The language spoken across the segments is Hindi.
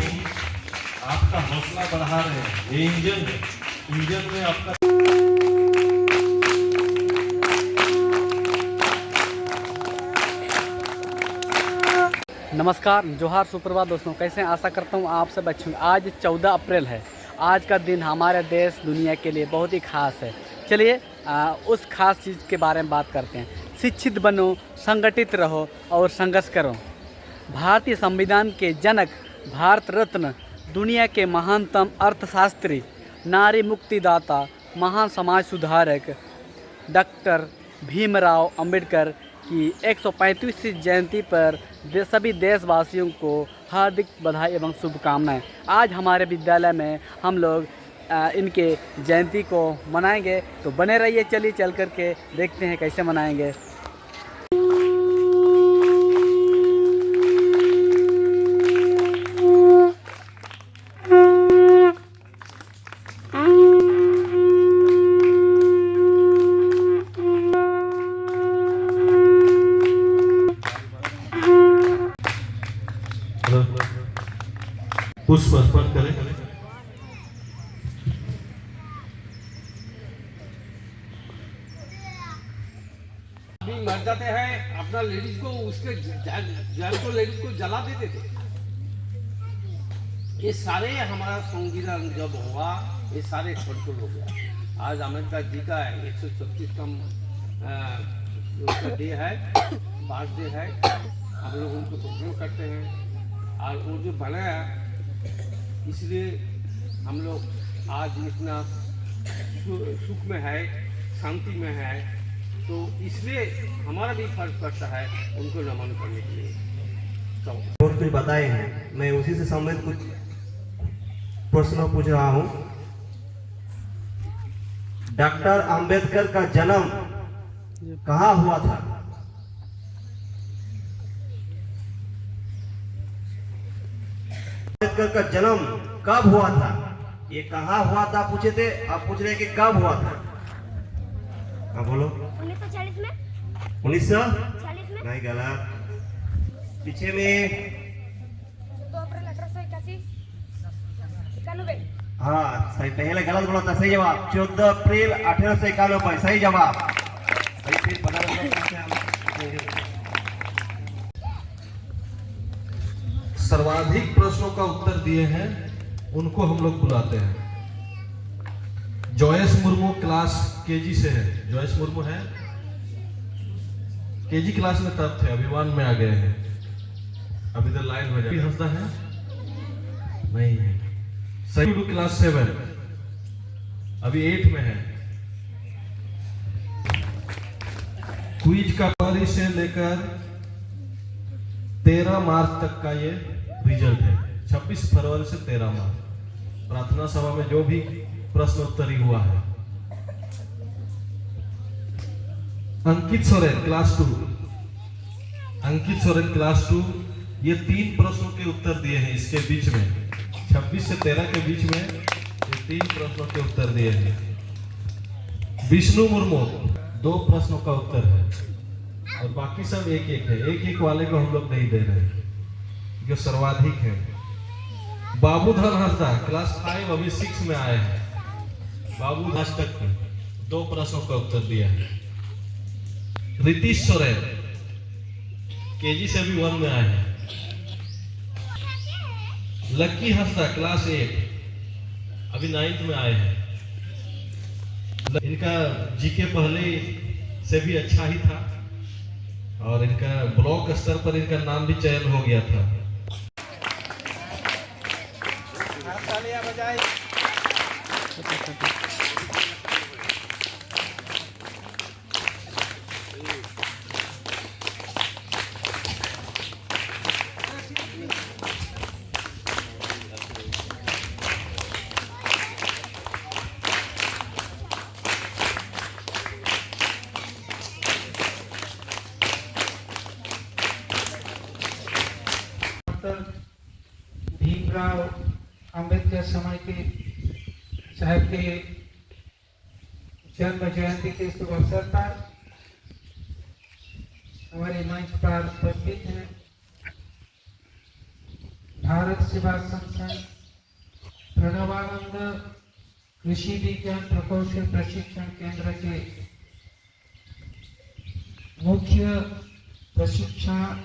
ही आपका हौसला बढ़ा रहे हैं। ये इंजन है, इंजन में आपका नमस्कार, जोहार, सुप्रभात दोस्तों। कैसे हैं? आशा करता हूँ आप सब अच्छे होंगे। आज 14 अप्रैल है। आज का दिन हमारे देश दुनिया के लिए बहुत ही ख़ास है। चलिए उस खास चीज़ के बारे में बात करते हैं। शिक्षित बनो, संगठित रहो और संघर्ष करो। भारतीय संविधान के जनक, भारत रत्न, दुनिया के महानतम अर्थशास्त्री, नारी मुक्तिदाता, महान समाज सुधारक डॉक्टर भीमराव अंबेडकर की 135वीं जयंती पर सभी देशवासियों को हार्दिक बधाई एवं शुभकामनाएं। आज हमारे विद्यालय में हम लोग इनके जयंती को मनाएंगे, तो बने रहिए। चलिए चल कर के देखते हैं कैसे मनाएंगे। पुष्प अर्पण करें। अभी मर जाते हैं अपना लेडीज को, उसके जान को लेडीज को जला देते थे। ये सारे हमारा संविधान जब हुआ ये सारे कंट्रोल हो गया। आज अमेरिका जी का 136 उसका डे है, बर्थडे है। हम लोग उनको कंट्रोल करते हैं और वो जो बनाया इसलिए हम लोग आज इतना सुख में है, शांति में है। तो इसलिए हमारा भी फर्ज पड़ता है उनको नमन करने के लिए। तो बहुत कुछ बताए हैं, मैं उसी से संबंधित कुछ प्रश्न पूछ रहा हूँ। डॉक्टर अंबेडकर का जन्म कहाँ हुआ था? अंबेडकर का जन्म कब हुआ था? ये कहाँ हुआ था पूछे थे, आप पूछ रहे हैं कि कब हुआ था। हाँ बोलो। 1940 में। 1940 में नहीं, गलत। पीछे में 2 अप्रैल 1881। 91। हाँ सही, पहले गलत बोला था। सही जवाब 14 अप्रैल 1891। सही जवाब। सही फिर बता सर्वाधिक प्रश्नों का उत्तर दिए हैं उनको हम लोग बुलाते हैं। जॉयस मुर्मू क्लास केजी से है। जॉयस मुर्मू है, केजी क्लास में तब थे, अभी 1 में आ गए हैं। अभी इधर लाइन हो जाए। हंसता है नहीं है। सही क्लास 7, अभी 8 में है। क्विज का फरवरी से लेकर 13 मार्च तक का ये रिजल्ट है। 26 फरवरी से 13 मार्च प्रार्थना सभा में जो भी प्रश्नोत्तरी हुआ है। अंकित सोरेन क्लास 2, अंकित सोरेन क्लास 2, ये 3 प्रश्नों के उत्तर दिए हैं। इसके बीच में 26 से 13 के बीच में ये 3 प्रश्नों के उत्तर दिए हैं। विष्णु मुर्मू 2 प्रश्नों का उत्तर है और बाकी सब एक एक है। एक एक वाले को हम लोग नहीं दे रहे, जो सर्वाधिक है। बाबूधन हंसदा क्लास 5, अभी 6 में आए हैं। बाबू आज तक 2 प्रश्नों का उत्तर दिया है। रितीश सोरेन केजी से भी 1 में आए हैं। लक्की हंसदा क्लास 8, अभी 9th में आए हैं। इनका जीके पहले से भी अच्छा ही था और इनका ब्लॉक स्तर पर इनका नाम भी चयन हो गया था। भीमराव अंबेडकर समय के साहब के जन्म जयंती के शुभ अवसर पर हमारे मंच पर उपस्थित हैं भारत सेवा संस्थान प्रणवानंद कृषि विज्ञान प्रकौशल प्रशिक्षण केंद्र के मुख्य प्रशिक्षण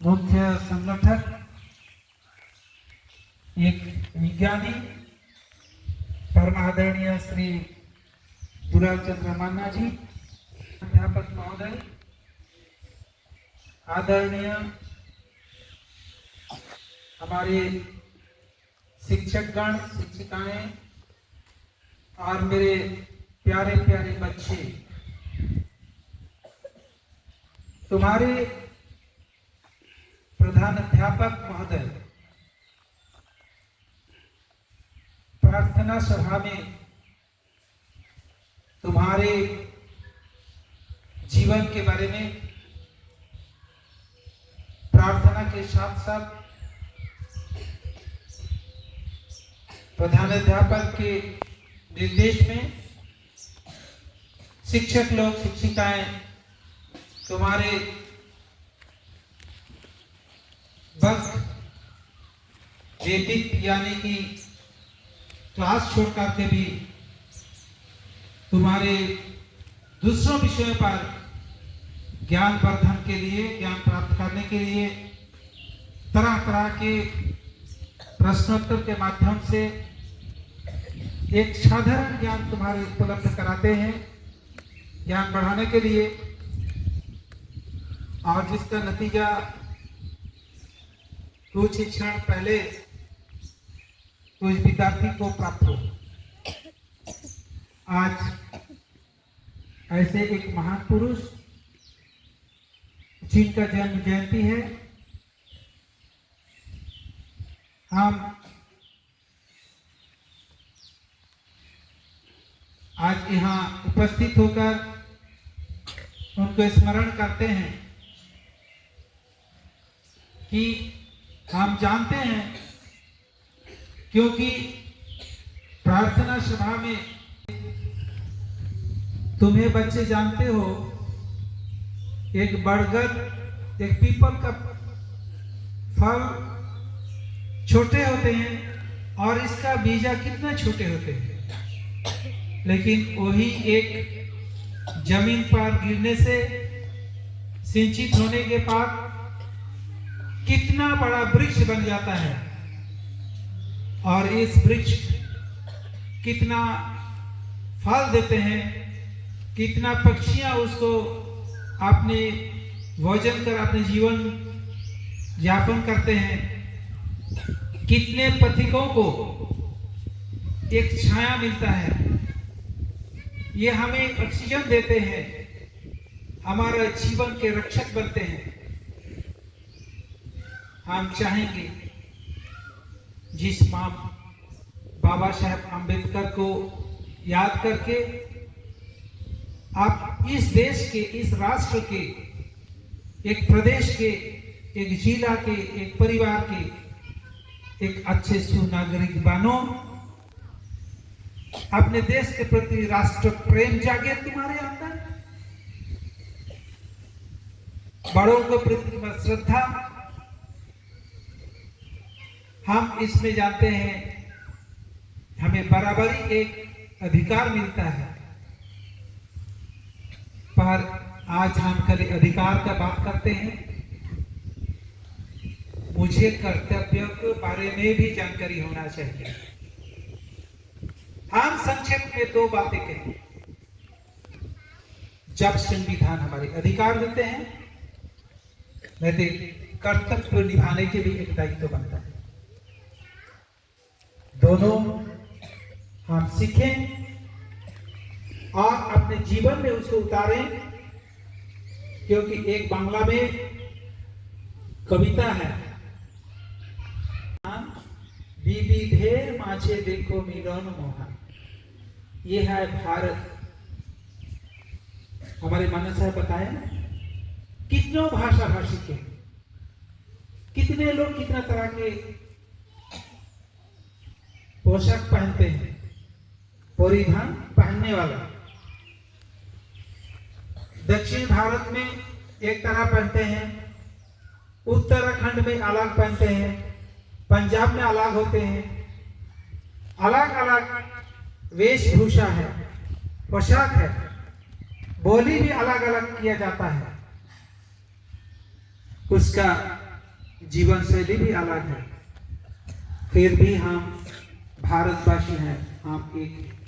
मुख्य संगठक एक विज्ञानी परम आदरणीय श्री दुलाल चंद्र मान्ना जी, अध्यापक महोदय, आदरणीय हमारे शिक्षकगण, शिक्षिकाएं और मेरे प्यारे प्यारे बच्चे, तुम्हारे प्रधान अध्यापक महोदय प्रार्थना सभा में तुम्हारे जीवन के बारे में, प्रार्थना के साथ साथ प्रधानाध्यापक के निर्देश में शिक्षक लोग, शिक्षिकाएं तुम्हारे वक्त वैदिक यानी कि क्लास छोड़ करके भी तुम्हारे दूसरों विषयों पर ज्ञान वर्धन के लिए, ज्ञान प्राप्त करने के लिए तरह तरह के प्रश्नोत्तर के माध्यम से एक साधारण ज्ञान तुम्हारे उपलब्ध कराते हैं, ज्ञान बढ़ाने के लिए, और जिसका नतीजा कुछ ही क्षण पहले कुछ विद्यार्थी को प्राप्त हो। आज ऐसे एक महान पुरुष जिनका जन्म जयंती है, हम आज यहाँ उपस्थित होकर उनको स्मरण करते हैं कि हम जानते हैं, क्योंकि प्रार्थना सभा में तुम्हें बच्चे जानते हो, एक बरगद, एक पीपल का फल छोटे होते हैं और इसका बीजा कितना छोटे होते हैं, लेकिन वही एक जमीन पर गिरने से सिंचित होने के बाद कितना बड़ा वृक्ष बन जाता है, और इस वृक्ष कितना फल देते हैं, कितना पक्षियां उसको अपने भोजन कर अपने जीवन यापन करते हैं, कितने पथिकों को एक छाया मिलता है, ये हमें ऑक्सीजन देते हैं, हमारे जीवन के रक्षक बनते हैं। हम चाहेंगे जिस बाबा साहेब अम्बेडकर को याद करके आप इस देश के, इस राष्ट्र के, एक प्रदेश के, एक जिला के, एक परिवार के एक अच्छे सुनागरिक बनो, अपने देश के प्रति राष्ट्र प्रेम जागे तुम्हारे अंदर, बड़ों के प्रति श्रद्धा। हम इसमें जानते हैं हमें बराबरी एक अधिकार मिलता है, पर आज हम खाली अधिकार का बात करते हैं, मुझे कर्तव्य के बारे में भी जानकारी होना चाहिए। हम संक्षेप में दो बातें कहें। जब संविधान हमारे अधिकार देते हैं, वैसे कर्तव्य निभाने के भी एक दायित्व बनता है। दोनों हम सीखें और अपने जीवन में उसको उतारें, क्योंकि एक बांग्ला में कविता है, विविधेर माछे देखो मिलन मोहन। ये है भारत। हमारे मानस साहब बताए ना, कितनों भाषा भाषी के, कितने लोग कितना तरह के पोशाक पहनते हैं, परिधान पहनने वाला। दक्षिण भारत में एक तरह पहनते हैं, उत्तराखंड में अलग पहनते हैं, पंजाब में अलग होते हैं, अलग अलग वेशभूषा है, पोशाक है, बोली भी अलग अलग किया जाता है, उसका जीवन शैली भी अलग है। फिर भी हम भारतवासी हैं, हम एक